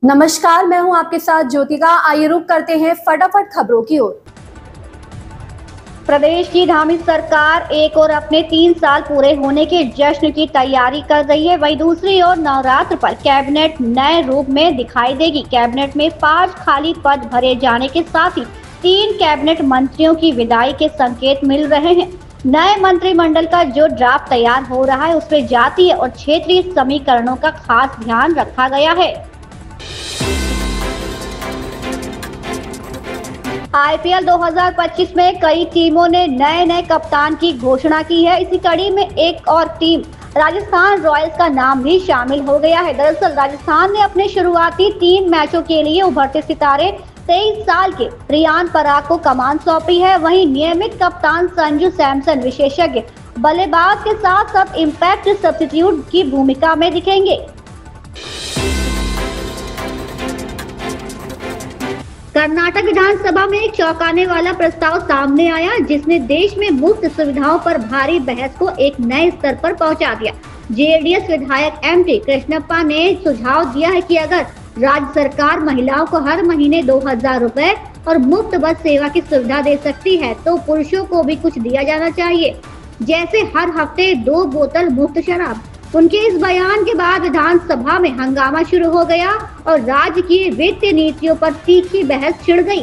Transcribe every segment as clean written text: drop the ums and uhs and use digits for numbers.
नमस्कार, मैं हूं आपके साथ ज्योतिका। आइए रुक करते हैं फटाफट खबरों की ओर। प्रदेश की धामी सरकार एक और अपने 3 साल पूरे होने के जश्न की तैयारी कर रही है, वहीं दूसरी ओर नवरात्र पर कैबिनेट नए रूप में दिखाई देगी। कैबिनेट में 5 खाली पद भरे जाने के साथ ही 3 कैबिनेट मंत्रियों की विदाई के संकेत मिल रहे हैं। नए मंत्रिमंडल का जो ड्राफ्ट तैयार हो रहा है उसमें जातीय और क्षेत्रीय समीकरणों का खास ध्यान रखा गया है। आईपीएल 2025 में कई टीमों ने नए कप्तान की घोषणा की है। इसी कड़ी में एक और टीम राजस्थान रॉयल्स का नाम भी शामिल हो गया है। दरअसल राजस्थान ने अपने शुरुआती 3 मैचों के लिए उभरते सितारे 23 साल के रियान पराग को कमान सौंपी है। वहीं नियमित कप्तान संजू सैमसन विशेषज्ञ बल्लेबाज के साथ साथ इम्पैक्ट सब्स्टिट्यूट की भूमिका में दिखेंगे। कर्नाटक विधानसभा में एक चौंकाने वाला प्रस्ताव सामने आया, जिसने देश में मुफ्त सुविधाओं पर भारी बहस को एक नए स्तर पर पहुंचा दिया। जेडीएस विधायक एमटी कृष्णप्पा ने सुझाव दिया है कि अगर राज्य सरकार महिलाओं को हर महीने 2000 रुपए और मुफ्त बस सेवा की सुविधा दे सकती है तो पुरुषों को भी कुछ दिया जाना चाहिए, जैसे हर हफ्ते 2 बोतल मुफ्त शराब। उनके इस बयान के बाद विधानसभा में हंगामा शुरू हो गया और राज्य की वित्तीय नीतियों पर तीखी बहस छिड़ गई।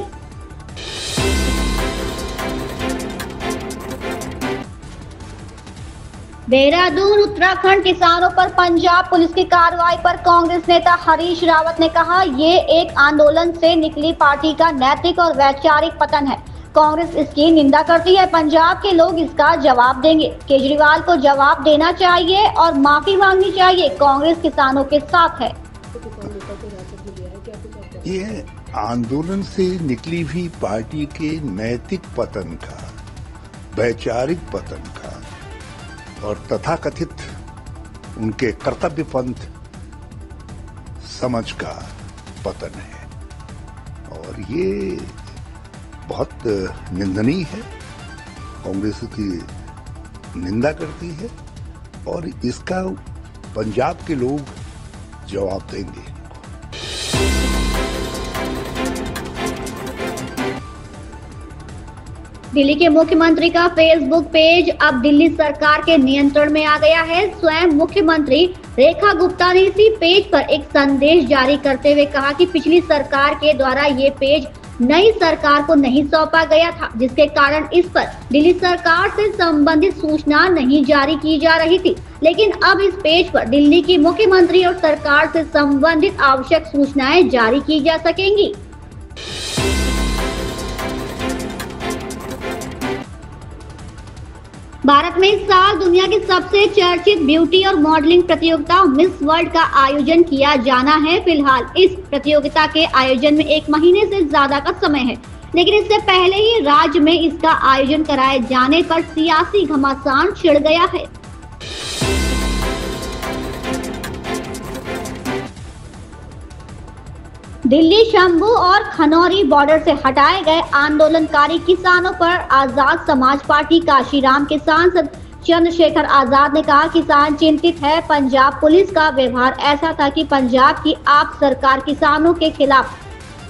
देहरादून उत्तराखंड किसानों पर पंजाब पुलिस की कार्रवाई पर कांग्रेस नेता हरीश रावत ने कहा, ये एक आंदोलन से निकली पार्टी का नैतिक और वैचारिक पतन है। कांग्रेस इसकी निंदा करती है। पंजाब के लोग इसका जवाब देंगे। केजरीवाल को जवाब देना चाहिए और माफी मांगनी चाहिए। कांग्रेस किसानों के साथ है। ये आंदोलन से निकली हुई पार्टी के नैतिक पतन का, वैचारिक पतन का और तथाकथित उनके कर्तव्य पंथ समझ का पतन है और ये बहुत निंदनीय है। कांग्रेस की निंदा करती है और इसका पंजाब के लोग जवाब देंगे। दिल्ली के मुख्यमंत्री का फेसबुक पेज अब दिल्ली सरकार के नियंत्रण में आ गया है। स्वयं मुख्यमंत्री रेखा गुप्ता ने इसी पेज पर एक संदेश जारी करते हुए कहा कि पिछली सरकार के द्वारा ये पेज नई सरकार को नहीं सौंपा गया था, जिसके कारण इस पर दिल्ली सरकार से संबंधित सूचना नहीं जारी की जा रही थी। लेकिन अब इस पेज पर दिल्ली की मुख्यमंत्री और सरकार से संबंधित आवश्यक सूचनाएं जारी की जा सकेंगी। भारत में इस साल दुनिया की सबसे चर्चित ब्यूटी और मॉडलिंग प्रतियोगिता मिस वर्ल्ड का आयोजन किया जाना है। फिलहाल इस प्रतियोगिता के आयोजन में 1 महीने से ज्यादा का समय है, लेकिन इससे पहले ही राज्य में इसका आयोजन कराए जाने पर सियासी घमासान छिड़ गया है। दिल्ली शंभू और खनौरी बॉर्डर से हटाए गए आंदोलनकारी किसानों पर आजाद समाज पार्टी काशीराम के सांसद चंद्रशेखर आजाद ने कहा, किसान चिंतित है। पंजाब पुलिस का व्यवहार ऐसा था कि पंजाब की आप सरकार किसानों के खिलाफ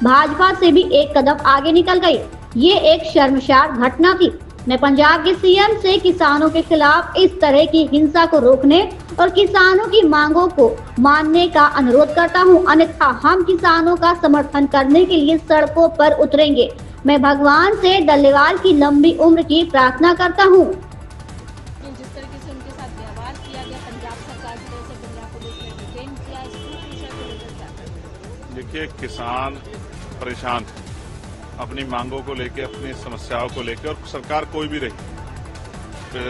भाजपा से भी एक कदम आगे निकल गई। ये एक शर्मसार घटना थी। मैं पंजाब के सीएम से किसानों के खिलाफ इस तरह की हिंसा को रोकने और किसानों की मांगों को मानने का अनुरोध करता हूं, अन्यथा हम किसानों का समर्थन करने के लिए सड़कों पर उतरेंगे। मैं भगवान से डल्लेवाल की लंबी उम्र की प्रार्थना करता हूं। जिस तरीके से उनके साथ व्यवहार किया गया पंजाब सरकार की तरफ से, पंजाब पुलिस ने डिटेन किया, इस विषय को लेकर क्या करेंगे? देखिए, किसान परेशान है अपनी मांगों को लेकर, अपनी समस्याओं को लेकर, और सरकार कोई भी रही।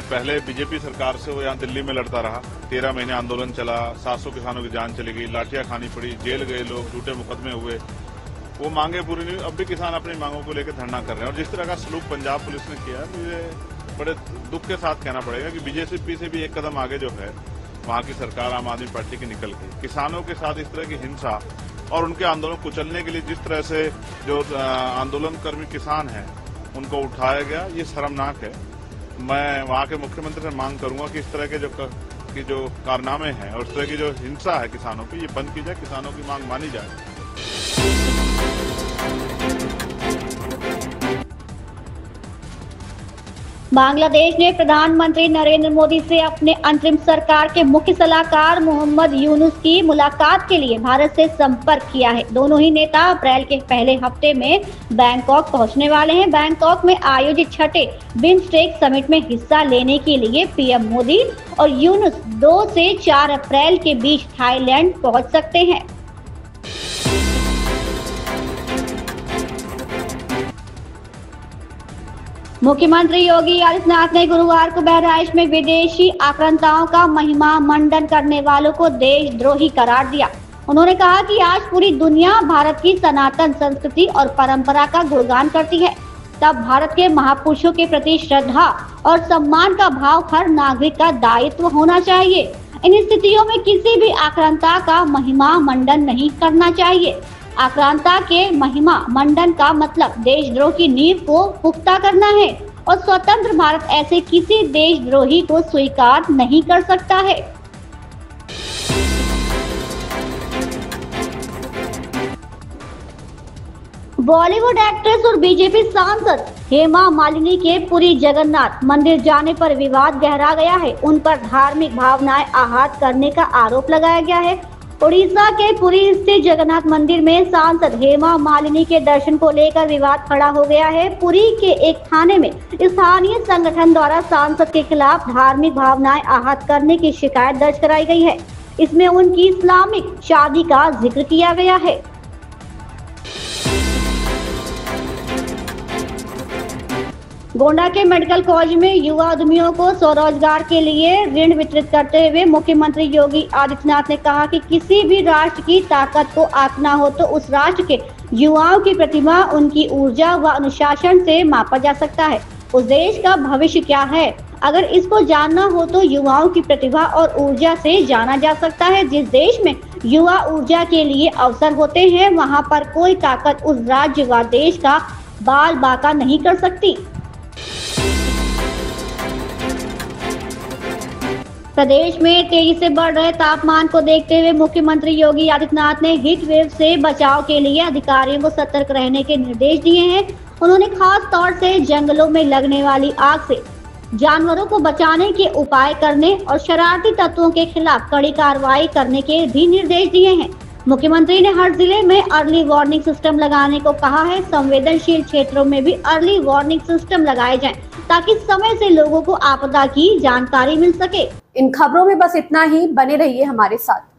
पहले बीजेपी सरकार से वो यहाँ दिल्ली में लड़ता रहा, 13 महीने आंदोलन चला, 700 किसानों की जान चली गई, लाठियां खानी पड़ी, जेल गए लोग, झूठे मुकदमे हुए, वो मांगे पूरी नहीं। अब भी किसान अपनी मांगों को लेकर धरना कर रहे हैं और जिस तरह का सलूक पंजाब पुलिस ने किया, मुझे बड़े दुख के साथ कहना पड़ेगा कि बीजेपी से भी एक कदम आगे जो है वहां की सरकार आम आदमी पार्टी की निकल गई। किसानों के साथ इस तरह की हिंसा और उनके आंदोलन कुचलने के लिए जिस तरह से जो आंदोलन कर्मी किसान हैं उनको उठाया गया, ये शर्मनाक है। मैं वहाँ के मुख्यमंत्री से मांग करूंगा कि इस तरह के जो कारनामे हैं और इस तरह की जो हिंसा है किसानों की, ये बंद की जाए, किसानों की मांग मानी जाए। बांग्लादेश ने प्रधानमंत्री नरेंद्र मोदी से अपने अंतरिम सरकार के मुख्य सलाहकार मोहम्मद यूनुस की मुलाकात के लिए भारत से संपर्क किया है। दोनों ही नेता अप्रैल के पहले हफ्ते में बैंकॉक पहुंचने वाले हैं। बैंकॉक में आयोजित छठे बिम्स्टेक समिट में हिस्सा लेने के लिए पीएम मोदी और यूनुस 2 से 4 अप्रैल के बीच थाईलैंड पहुंच सकते हैं। मुख्यमंत्री योगी आदित्यनाथ ने गुरुवार को बहराइच में विदेशी आक्रांताओं का महिमा मंडन करने वालों को देशद्रोही करार दिया। उन्होंने कहा कि आज पूरी दुनिया भारत की सनातन संस्कृति और परंपरा का गुणगान करती है, तब भारत के महापुरुषों के प्रति श्रद्धा और सम्मान का भाव हर नागरिक का दायित्व होना चाहिए। इन स्थितियों में किसी भी आक्रांता का महिमा मंडन नहीं करना चाहिए। आक्रांता के महिमा मंडन का मतलब देशद्रोह की नींव को पुख्ता करना है और स्वतंत्र भारत ऐसे किसी देशद्रोही को स्वीकार नहीं कर सकता है। बॉलीवुड एक्ट्रेस और बीजेपी सांसद हेमा मालिनी के पुरी जगन्नाथ मंदिर जाने पर विवाद गहरा गया है। उन पर धार्मिक भावनाएं आहत करने का आरोप लगाया गया है। उड़ीसा के पुरी स्थित जगन्नाथ मंदिर में सांसद हेमा मालिनी के दर्शन को लेकर विवाद खड़ा हो गया है। पुरी के एक थाने में स्थानीय संगठन द्वारा सांसद के खिलाफ धार्मिक भावनाएं आहत करने की शिकायत दर्ज कराई गई है। इसमें उनकी इस्लामिक शादी का जिक्र किया गया है। गोंडा के मेडिकल कॉलेज में युवा उद्यमियों को स्वरोजगार के लिए ऋण वितरित करते हुए मुख्यमंत्री योगी आदित्यनाथ ने कहा कि किसी भी राष्ट्र की ताकत को आंकना हो तो उस राष्ट्र के युवाओं की प्रतिभा, उनकी ऊर्जा व अनुशासन से मापा जा सकता है। उस देश का भविष्य क्या है, अगर इसको जानना हो तो युवाओं की प्रतिभा और ऊर्जा से जाना जा सकता है। जिस देश में युवा ऊर्जा के लिए अवसर होते हैं, वहाँ पर कोई ताकत उस राज्य व देश का बाल बाका नहीं कर सकती। प्रदेश में तेजी से बढ़ रहे तापमान को देखते हुए मुख्यमंत्री योगी आदित्यनाथ ने हीट वेव से बचाव के लिए अधिकारियों को सतर्क रहने के निर्देश दिए हैं। उन्होंने खास तौर से जंगलों में लगने वाली आग से जानवरों को बचाने के उपाय करने और शरारती तत्वों के खिलाफ कड़ी कार्रवाई करने के भी निर्देश दिए हैं। मुख्यमंत्री ने हर जिले में अर्ली वार्निंग सिस्टम लगाने को कहा है। संवेदनशील क्षेत्रों में भी अर्ली वार्निंग सिस्टम लगाए जाएं, ताकि समय से लोगों को आपदा की जानकारी मिल सके। इन खबरों में बस इतना ही। बने रहिए हमारे साथ।